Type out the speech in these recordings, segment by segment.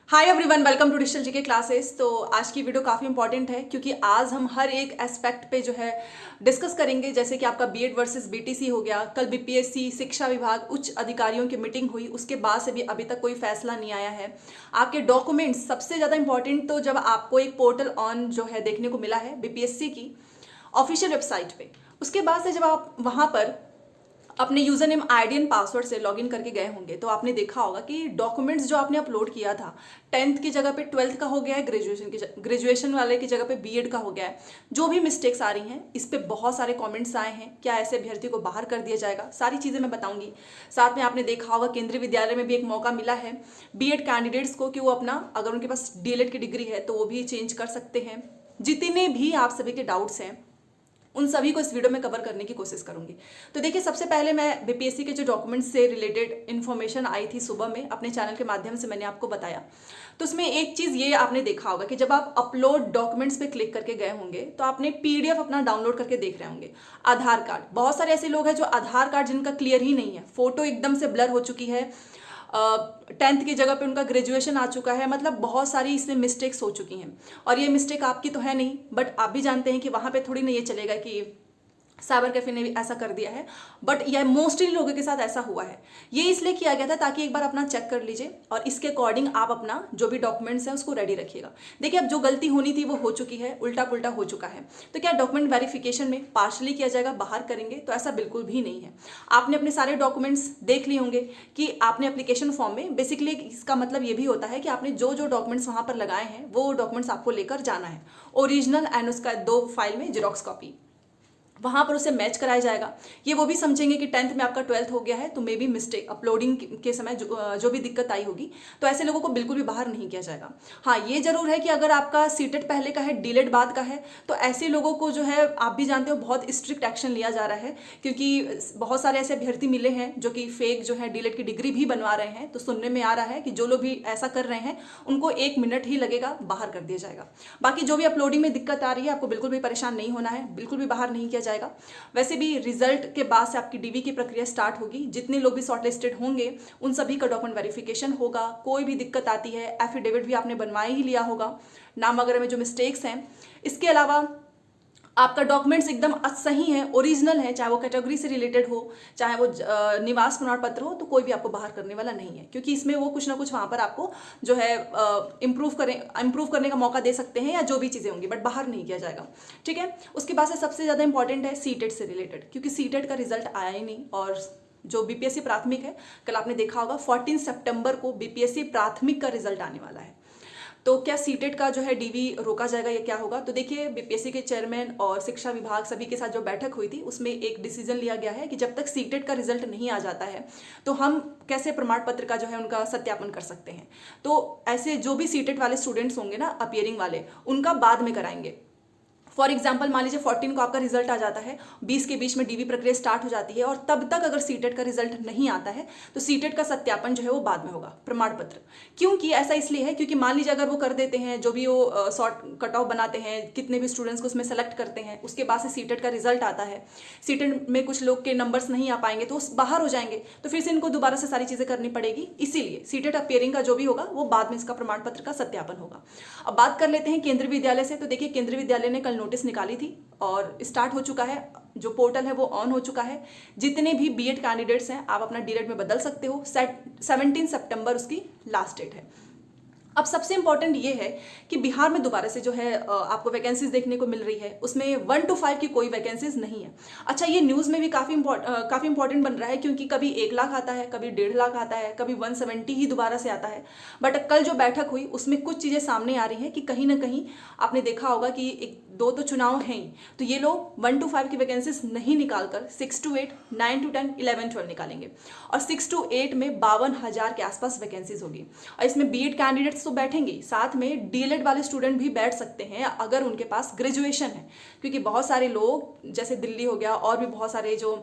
Hi everyone, welcome to digital GK classes. तो आज की वीडियो काफ़ी इंपॉर्टेंट है क्योंकि आज हम हर एक एस्पेक्ट पे जो है डिस्कस करेंगे। जैसे कि आपका बीएड वर्सेस बीटीसी हो गया, कल बीपीएससी शिक्षा विभाग उच्च अधिकारियों की मीटिंग हुई, उसके बाद से भी अभी तक कोई फैसला नहीं आया है। आपके डॉक्यूमेंट्स सबसे ज़्यादा इंपॉर्टेंट, तो जब आपको एक पोर्टल ऑन जो है देखने को मिला है बीपीएससी की ऑफिशियल वेबसाइट पे, उसके बाद से जब आप वहाँ पर अपने user name ID and password से लॉगिन करके गए होंगे तो आपने देखा होगा कि डॉक्यूमेंट्स जो आपने अपलोड किया था, 10th की जगह पे 12th का हो गया है, ग्रेजुएशन वाले की जगह पे बीएड का हो गया है। जो भी मिस्टेक्स आ रही हैं, इस पे बहुत सारे कमेंट्स आए हैं, क्या ऐसे अभ्यर्थी को बाहर कर दिया जाएगा, सारी चीज़ें मैं बताऊंगी। साथ में आपने देखा होगा केंद्रीय विद्यालय में भी एक मौका मिला है बीएड कैंडिडेट्स को कि वो अपना, अगर उनके पास डीएलएड की डिग्री है तो वो भी चेंज कर सकते हैं। जितने भी आप सभी के डाउट्स हैं उन सभी को इस वीडियो में कवर करने की कोशिश करूंगी। तो देखिए, सबसे पहले मैं बीपीएससी के जो डॉक्यूमेंट्स से रिलेटेड इन्फॉर्मेशन आई थी सुबह में अपने चैनल के माध्यम से मैंने आपको बताया। तो उसमें एक चीज़ ये आपने देखा होगा कि जब आप अपलोड डॉक्यूमेंट्स पे क्लिक करके गए होंगे तो आपने पीडीएफ अपना डाउनलोड करके देख रहे होंगे। आधार कार्ड, बहुत सारे ऐसे लोग हैं जो आधार कार्ड जिनका क्लियर ही नहीं है, फोटो एकदम से ब्लर हो चुकी है, 10th की जगह पे उनका ग्रेजुएशन आ चुका है, मतलब बहुत सारी इसमें मिस्टेक्स हो चुकी हैं। और ये मिस्टेक आपकी तो है नहीं, बट आप भी जानते हैं कि वहाँ पे थोड़ी ना ये चलेगा कि साइबर कैफे ने भी ऐसा कर दिया है, बट यह मोस्टली लोगों के साथ ऐसा हुआ है। ये इसलिए किया गया था ताकि एक बार अपना चेक कर लीजिए और इसके अकॉर्डिंग आप अपना जो भी डॉक्यूमेंट्स हैं उसको रेडी रखिएगा। देखिए, अब जो गलती होनी थी वो हो चुकी है, उल्टा पुल्टा हो चुका है। तो क्या डॉक्यूमेंट वेरिफिकेशन में पार्शली किया जाएगा, बाहर करेंगे? तो ऐसा बिल्कुल भी नहीं है। आपने अपने सारे डॉक्यूमेंट्स देख लिए होंगे कि आपने एप्लीकेशन फॉर्म में, बेसिकली इसका मतलब ये भी होता है कि आपने जो जो डॉक्यूमेंट्स वहाँ पर लगाए हैं वो डॉक्यूमेंट्स आपको लेकर जाना है, ओरिजिनल एंड उसका 2 फाइल में जेरॉक्स कॉपी, वहाँ पर उसे मैच कराया जाएगा। ये वो भी समझेंगे कि 10th में आपका 12th हो गया है तो मे बी मिस्टेक अपलोडिंग के समय जो भी दिक्कत आई होगी, तो ऐसे लोगों को बिल्कुल भी बाहर नहीं किया जाएगा। हाँ, ये जरूर है कि अगर आपका सीटेट पहले का है, डीलेड बाद का है, तो ऐसे लोगों को जो है, आप भी जानते हो, बहुत स्ट्रिक्ट एक्शन लिया जा रहा है क्योंकि बहुत सारे ऐसे अभ्यर्थी मिले हैं जो कि फेक जो है डीलेड की डिग्री भी बनवा रहे हैं। तो सुनने में आ रहा है कि जो लोग भी ऐसा कर रहे हैं उनको 1 मिनट ही लगेगा, बाहर कर दिया जाएगा। बाकी जो भी अपलोडिंग में दिक्कत आ रही है, आपको बिल्कुल भी परेशान नहीं होना है, बिल्कुल भी बाहर नहीं किया जाएगा। वैसे भी रिजल्ट के बाद से आपकी डीवी की प्रक्रिया स्टार्ट होगी। जितने लोग भी शॉर्टलिस्टेड होंगे उन सभी का डॉक्यूमेंट वेरिफिकेशन होगा। कोई भी दिक्कत आती है, एफिडेविट भी आपने बनवा ही लिया होगा, नाम वगैरह में जो मिस्टेक्स हैं। इसके अलावा आपका डॉक्यूमेंट्स एकदम सही है, ओरिजिनल है, चाहे वो कैटेगरी से रिलेटेड हो, चाहे वो निवास प्रमाण पत्र हो, तो कोई भी आपको बाहर करने वाला नहीं है क्योंकि इसमें वो कुछ ना कुछ वहाँ पर आपको जो है इम्प्रूव करने का मौका दे सकते हैं या जो भी चीज़ें होंगी, बट बाहर नहीं किया जाएगा। ठीक है। उसके बाद से सबसे ज़्यादा इंपॉर्टेंट है सीटेट से रिलेटेड, क्योंकि सीटेट का रिजल्ट आया ही नहीं। और जो बीपीएससी प्राथमिक है, कल आपने देखा होगा 14 सितंबर को बीपीएससी प्राथमिक का रिजल्ट आने वाला है। तो क्या सीटेट का जो है डीवी रोका जाएगा या क्या होगा? तो देखिए, बीपीएससी के चेयरमैन और शिक्षा विभाग सभी के साथ जो बैठक हुई थी उसमें एक डिसीजन लिया गया है कि जब तक सीटेट का रिजल्ट नहीं आ जाता है तो हम कैसे प्रमाण पत्र का जो है उनका सत्यापन कर सकते हैं। तो ऐसे जो भी सीटेट वाले स्टूडेंट्स होंगे ना, अपियरिंग वाले, उनका बाद में कराएंगे। फॉर एग्जाम्पल, मान लीजिए 14 को आपका रिजल्ट आ जाता है, 20 के बीच में डीवी प्रक्रिया स्टार्ट हो जाती है और तब तक अगर सीटेट का रिजल्ट नहीं आता है तो सीटेट का सत्यापन जो है वो बाद में होगा, प्रमाण पत्र। क्योंकि ऐसा इसलिए है क्योंकि मान लीजिए अगर वो कर देते हैं, जो भी वो शॉर्ट कट ऑफ बनाते हैं, कितने भी स्टूडेंट्स को उसमें सेलेक्ट करते हैं, उसके बाद से सीटेट का रिजल्ट आता है, सीटेट में कुछ लोग के नंबर्स नहीं आ पाएंगे तो बाहर हो जाएंगे, तो फिर से इनको दोबारा से सारी चीज़ें करनी पड़ेगी। इसीलिए सीटेट अपियरिंग का जो भी होगा वो बाद में इसका प्रमाण पत्र का सत्यापन होगा। अब बात कर लेते हैं केंद्रीय विद्यालय से। तो देखिए, केंद्रीय विद्यालय ने कल नोटिस निकाली थी और स्टार्ट हो चुका है, जो पोर्टल है वो ऑन हो चुका है। जितने भी बीएड कैंडिडेट्स हैं आप अपना डीएड में बदल सकते हो। 17 सितंबर उसकी लास्ट डेट है। अब सबसे इंपॉर्टेंट ये है कि बिहार में दोबारा से जो है आपको वैकेंसीज देखने को मिल रही है, उसमें 1 to 5 की कोई वैकेंसीज नहीं है। अच्छा, ये न्यूज़ में भी काफ़ी इंपॉर्टेंट बन रहा है क्योंकि कभी 1 लाख आता है, कभी 1.5 लाख आता है, कभी 170 ही दोबारा से आता है। बट कल जो बैठक हुई उसमें कुछ चीज़ें सामने आ रही हैं कि कहीं ना कहीं आपने देखा होगा कि एक दो तो चुनाव हैं ही, तो ये लोग 1 to 5 की वैकेंसीज नहीं निकालकर 6 to 8, 9 to 10, 11, 12 निकालेंगे और 6 to 8 में 52,000 के आसपास वैकेंसीज होगी। और इसमें बीएड कैंडिडेट्स तो बैठेंगे, साथ में डीएलएड वाले स्टूडेंट भी बैठ सकते हैं अगर उनके पास ग्रेजुएशन है, क्योंकि बहुत सारे लोग जैसे दिल्ली हो गया और भी बहुत सारे जो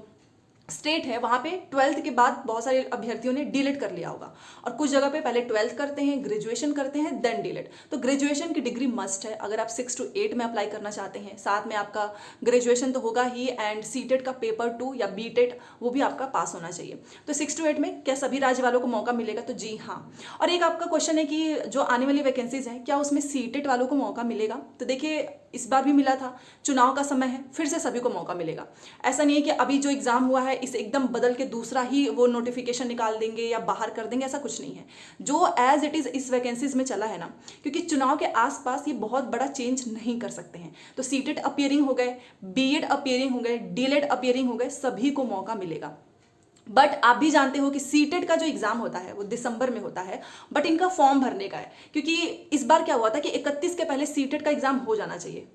स्टेट है वहाँ पे 12th के बाद बहुत सारे अभ्यर्थियों ने डीलेट कर लिया होगा, और कुछ जगह पे पहले 12th करते हैं, ग्रेजुएशन करते हैं, देन डीलेट। तो ग्रेजुएशन की डिग्री मस्ट है अगर आप 6 to 8 में अप्लाई करना चाहते हैं। साथ में आपका ग्रेजुएशन तो होगा ही, एंड सीटेट का पेपर 2 या बीटेट वो भी आपका पास होना चाहिए। तो 6 to 8 में क्या सभी राज्य वालों को मौका मिलेगा? तो जी हाँ। और एक आपका क्वेश्चन है कि जो आने वाली वैकेंसीज हैं क्या उसमें सीटेट वालों को मौका मिलेगा? तो देखिए इस बार भी मिला था, चुनाव का समय है, फिर से सभी को मौका मिलेगा। ऐसा नहीं है कि अभी जो एग्जाम हुआ है इसे एकदम बदल के दूसरा ही वो नोटिफिकेशन निकाल देंगे या बाहर कर देंगे, ऐसा कुछ नहीं है। जो एज इट इज इस वैकेंसीज में चला है ना, क्योंकि चुनाव के आसपास ये बहुत बड़ा चेंज नहीं कर सकते हैं। तो सीटेट अपीयरिंग हो गए, बीएड अपीयरिंग हो गए, डीलेट अपीयरिंग हो गए, सभी को मौका मिलेगा। बट आप भी जानते हो कि सीटेट का जो एग्जाम होता है वो दिसंबर में होता है, बट इनका फॉर्म भरने का है, क्योंकि इस बार क्या हुआ था कि 31 के पहले सीटेट का एग्जाम हो जाना चाहिए।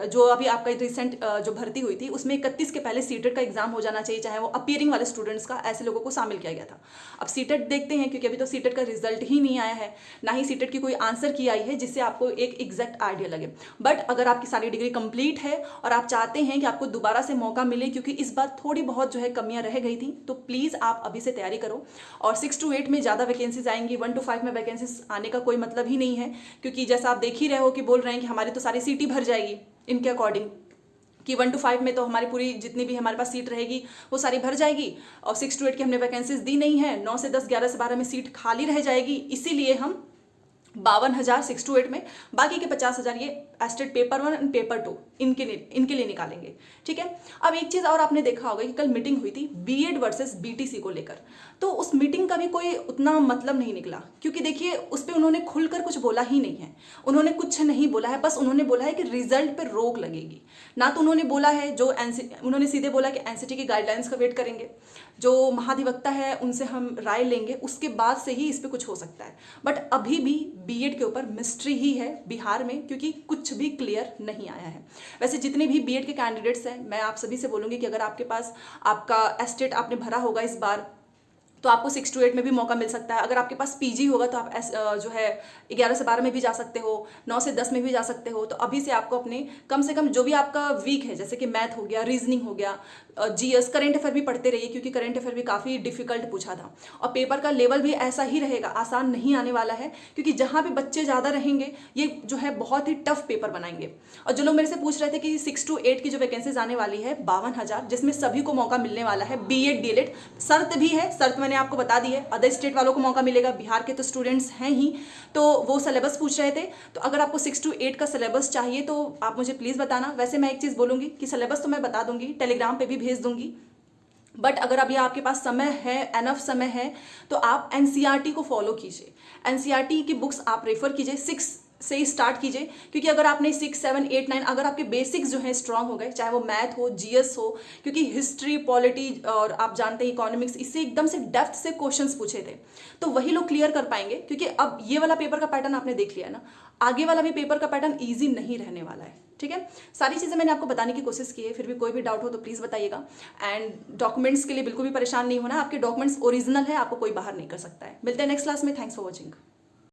जो अभी आपका रिसेंट जो भर्ती हुई थी उसमें 31 के पहले सीटेट का एग्जाम हो जाना चाहिए, चाहे वो अपीयरिंग वाले स्टूडेंट्स का, ऐसे लोगों को शामिल किया गया था। अब सीटेट देखते हैं, क्योंकि अभी तो सीटेट का रिजल्ट ही नहीं आया है, ना ही सीटेट की कोई आंसर की आई है जिससे आपको एक एग्जैक्ट आइडिया लगे। बट अगर आपकी सारी डिग्री कंप्लीट है और आप चाहते हैं कि आपको दोबारा से मौका मिले, क्योंकि इस बार थोड़ी बहुत जो है कमियां रह गई थी, तो प्लीज़ आप अभी से तैयारी करो। और 6 to 8 में ज़्यादा वैकेंसीज आएंगी, 1 to 5 में वैकेंसीज आने का कोई मतलब ही नहीं है, क्योंकि जैसा आप देख ही रहे हो कि बोल रहे हैं कि हमारी तो सारी सीट ही भर जाएगी इनके अकॉर्डिंग, कि 1 to 5 में तो हमारी पूरी जितनी भी हमारे पास सीट रहेगी वो सारी भर जाएगी, और 6 to 8 की हमने वैकेंसीज दी नहीं है, 9 से 10, 11 से 12 में सीट खाली रह जाएगी। इसीलिए हम 52,000 6 to 8 में, बाकी के 50,000 ये एस्टेट पेपर 1 एंड पेपर 2 इनके लिए निकालेंगे। ठीक है। अब एक चीज़ और आपने देखा होगा कि कल मीटिंग हुई थी बीएड वर्सेस बीटीसी को लेकर, तो उस मीटिंग का भी कोई उतना मतलब नहीं निकला, क्योंकि देखिए उस पर उन्होंने खुलकर कुछ बोला ही नहीं है। उन्होंने कुछ नहीं बोला है, बस उन्होंने बोला है कि रिजल्ट पर रोक लगेगी। ना तो उन्होंने बोला है उन्होंने सीधे बोला कि एनसीटी की गाइडलाइंस का वेट करेंगे, जो महाधिवक्ता है उनसे हम राय लेंगे, उसके बाद से ही इस पर कुछ हो सकता है। बट अभी भी बीएड के ऊपर मिस्ट्री ही है बिहार में, क्योंकि कुछ भी क्लियर नहीं आया है। वैसे जितने भी बीएड के कैंडिडेट्स हैं, मैं आप सभी से बोलूँगी कि अगर आपके पास आपका एस्टेट आपने भरा होगा इस बार, तो आपको 6 to 8 में भी मौका मिल सकता है। अगर आपके पास पीजी होगा तो आप जो है 11 से 12 में भी जा सकते हो, 9 से 10 में भी जा सकते हो। तो अभी से आपको अपने कम से कम जो भी आपका वीक है, जैसे कि मैथ हो गया, रीजनिंग हो गया, जीएस, करंट अफेयर भी पढ़ते रहिए, क्योंकि करंट अफेयर भी काफ़ी डिफिकल्ट पूछा था, और पेपर का लेवल भी ऐसा ही रहेगा, आसान नहीं आने वाला है, क्योंकि जहाँ पे बच्चे ज़्यादा रहेंगे ये जो है बहुत ही टफ पेपर बनाएंगे। और जो लोग मेरे से पूछ रहे थे कि 6 to 8 की जो वैकेंसीज आने वाली है 52,000, जिसमें सभी को मौका मिलने वाला है, बीएड डीएलएड, शर्त भी है, शर्त मैंने आपको बता दी है, अदर स्टेट वालों को मौका मिलेगा, बिहार के तो स्टूडेंट्स हैं ही, तो वो सिलेबस पूछ रहे थे। तो अगर आपको 6 to 8 का सिलेबस चाहिए तो आप मुझे प्लीज़ बताना। वैसे मैं एक चीज़ बोलूँगी कि सिलेबस तो मैं बता दूंगी, टेलीग्राम पे भी भेज दूंगी, बट अगर अभी आपके पास समय है, एनफ समय है, तो आप एनसीईआरटी को फॉलो कीजिए। एनसीईआरटी की बुक्स आप रेफर कीजिए, 6 से ही स्टार्ट कीजिए, क्योंकि अगर आपने 6, 7, 8, 9 अगर आपके बेसिक्स जो है स्ट्रांग हो गए, चाहे वो मैथ हो, जीएस हो, क्योंकि हिस्ट्री, पॉलिटी और आप जानते हैं इकोनॉमिक्स, इससे एकदम से डेप्थ से क्वेश्चंस पूछे थे, तो वही लोग क्लियर कर पाएंगे। क्योंकि अब ये वाला पेपर का पैटर्न आपने देख लिया ना, आगे वाला भी पेपर का पैटर्न ईजी नहीं रहने वाला है। ठीक है, सारी चीज़ें मैंने आपको बताने की कोशिश की है, फिर भी कोई भी डाउट हो तो प्लीज़ बताइएगा। एंड डॉक्यूमेंट्स के लिए बिल्कुल भी परेशान नहीं होना, आपके डॉक्यूमेंट्स ओरिजिनल है, आपको कोई बाहर नहीं कर सकता है। मिलते हैं नेक्स्ट क्लास में। Thanks for watching.